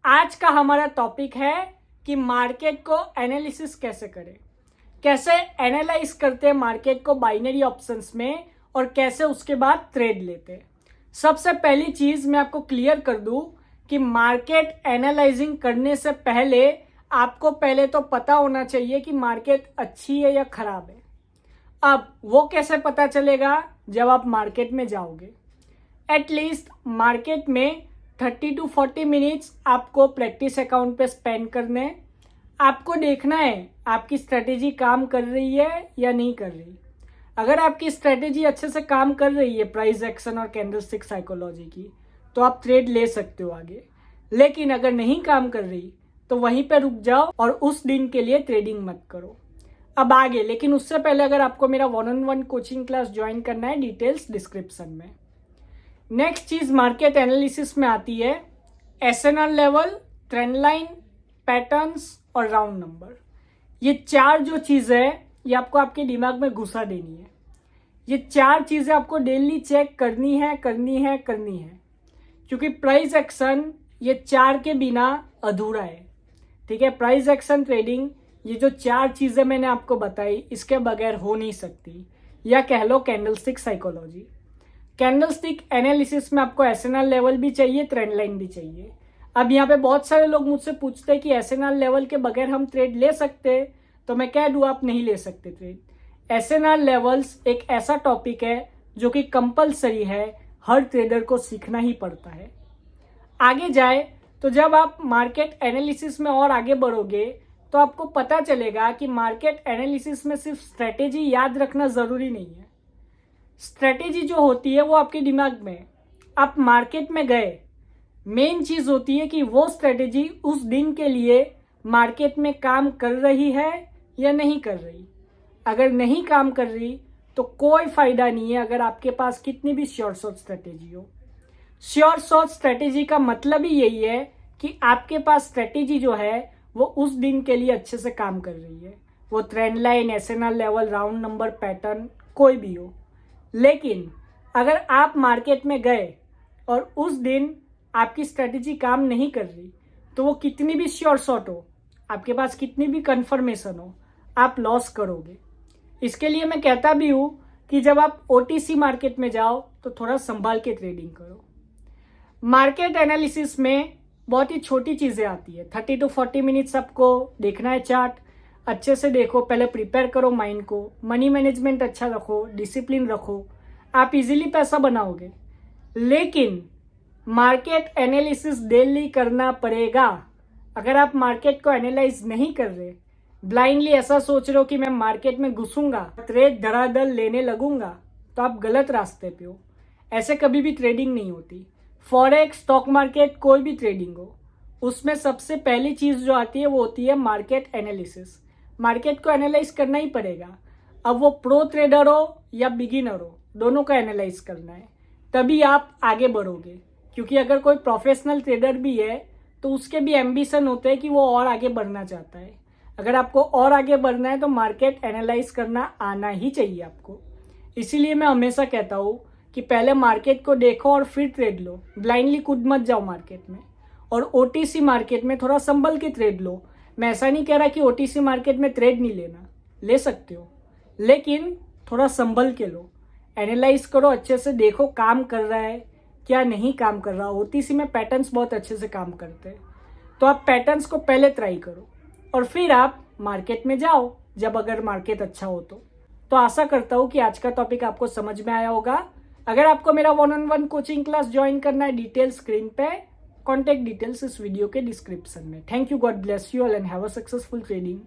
आज का हमारा टॉपिक है कि मार्केट को एनालिसिस कैसे करें, कैसे एनालाइज करते हैं मार्केट को बाइनरी ऑप्शंस में और कैसे उसके बाद ट्रेड लेते हैं। सबसे पहली चीज़ मैं आपको क्लियर कर दूं कि मार्केट एनालाइजिंग करने से पहले आपको पहले तो पता होना चाहिए कि मार्केट अच्छी है या खराब है। अब वो कैसे पता चलेगा? जब आप मार्केट में जाओगे। एटलीस्ट मार्केट में 30 to 40 मिनट्स आपको प्रैक्टिस अकाउंट पे स्पेंड करने हैं। आपको देखना है आपकी स्ट्रेटेजी काम कर रही है या नहीं कर रही। अगर आपकी स्ट्रेटेजी अच्छे से काम कर रही है प्राइस एक्शन और कैंडलस्टिक साइकोलॉजी की, तो आप ट्रेड ले सकते हो आगे। लेकिन अगर नहीं काम कर रही तो वहीं पे रुक जाओ और उस दिन के लिए ट्रेडिंग मत करो। अब आगे, लेकिन उससे पहले अगर आपको मेरा 1-on-1 कोचिंग क्लास ज्वाइन करना है, डिटेल्स डिस्क्रिप्शन में। नेक्स्ट चीज मार्केट एनालिसिस में आती है SNR level, trend line, patterns और राउंड नंबर। ये चार जो चीजें है ये आपको आपके दिमाग में घुसा देनी है। ये चार चीजें आपको डेली चेक करनी है क्योंकि प्राइस एक्शन ये चार के बिना अधूरा है। ठीक है, प्राइस एक्शन ट्रेडिंग, ये जो चार चीजें मैंने आपको बताई इसके बगैर हो नहीं सकती, या कह लो कैंडलस्टिक साइकोलॉजी। कैंडलस्टिक एनालिसिस में आपको एसएनआर लेवल भी चाहिए, ट्रेंड लाइन भी चाहिए। अब यहाँ पे बहुत सारे लोग मुझसे पूछते हैं कि एसएनआर लेवल के बगैर हम ट्रेड ले सकते हैं, तो मैं कह दूं आप नहीं ले सकते ट्रेड। एसएनआर लेवल्स एक ऐसा टॉपिक है जो कि कंपलसरी है, हर ट्रेडर को सीखना ही पड़ता है। आगे जाए तो जब आप मार्केट एनालिसिस में और आगे बढ़ोगे तो आपको पता चलेगा कि मार्केट एनालिसिस में सिर्फ स्ट्रेटेजी याद रखना जरूरी नहीं है। स्ट्रेटेजी जो होती है वो आपके दिमाग में, आप मार्केट में गए, मेन चीज होती है कि वो स्ट्रेटेजी उस दिन के लिए मार्केट में काम कर रही है या नहीं कर रही। अगर नहीं काम कर रही तो कोई फायदा नहीं है अगर आपके पास कितनी भी शॉर्ट शॉर्ट स्ट्रेटेजी हो। शॉर्ट शॉर्ट स्ट्रेटेजी का मतलब ही यही है कि आपके पास स्ट्रेटेजी जो है वो उस दिन के लिए अच्छे से काम कर रही है, वो trend line, SNR level, round number, pattern कोई भी हो। लेकिन अगर आप मार्केट में गए और उस दिन आपकी स्ट्रेटेजी काम नहीं कर रही तो वो कितनी भी श्योर शॉट हो, आपके पास कितनी भी कंफर्मेशन हो, आप लॉस करोगे। इसके लिए मैं कहता भी हूं कि जब आप ओटीसी मार्केट में जाओ तो थोड़ा संभाल के ट्रेडिंग करो। मार्केट एनालिसिस में बहुत ही छोटी चीजें आती है। 30 to 40 मिनट्स आपको देखना है चार्ट, अच्छे से देखो, पहले प्रिपेयर करो माइंड को, मनी मैनेजमेंट अच्छा रखो, डिसिप्लिन रखो, आप इजीली पैसा बनाओगे। लेकिन मार्केट एनालिसिस डेली करना पड़ेगा। अगर आप मार्केट को एनालाइज नहीं कर रहे, ब्लाइंडली ऐसा सोच रहे हो कि मैं मार्केट में घुसूंगा, ट्रेड धड़ाधड़ लेने लगूंगा, तो आप गलत रास्ते पे हो। ऐसे कभी भी ट्रेडिंग नहीं होती। फॉरेक्स, स्टॉक मार्केट, कोई भी ट्रेडिंग हो, उसमें सबसे पहली चीज जो आती है वो होती है मार्केट एनालिसिस। मार्केट को एनालाइज करना ही पड़ेगा। अब वो प्रो ट्रेडर हो या बिगिनर हो, दोनों का एनालाइज करना है, तभी आप आगे बढ़ोगे। क्योंकि अगर कोई प्रोफेशनल ट्रेडर भी है तो उसके भी एम्बिशन होते हैं कि वो और आगे बढ़ना चाहता है। अगर आपको और आगे बढ़ना है तो मार्केट एनालाइज करना आना ही चाहिए आपको। इसीलिए मैं हमेशा कहता हूँ कि पहले मार्केट को देखो और फिर ट्रेड लो। ब्लाइंडली कूद मत जाओ मार्केट में। और ओटीसी मार्केट में थोड़ा संभल के ट्रेड लो। मैं ऐसा नहीं कह रहा कि ओटीसी मार्केट में ट्रेड नहीं लेना, ले सकते हो, लेकिन थोड़ा संभल के लो। एनालाइज करो, अच्छे से देखो काम कर रहा है क्या नहीं काम कर रहा। ओटीसी में पैटर्न्स बहुत अच्छे से काम करते हैं, तो आप पैटर्न्स को पहले ट्राई करो और फिर आप मार्केट में जाओ जब अगर मार्केट अच्छा हो तो आशा करता हूँ कि आज का टॉपिक आपको समझ में आया होगा। अगर आपको मेरा 1-on-1 कोचिंग क्लास ज्वाइन करना है, डिटेल स्क्रीन पे, कॉन्टेक्ट डिटेल्स इस वीडियो के डिस्क्रिप्शन में। Thank you, God bless you all and have a successful trading.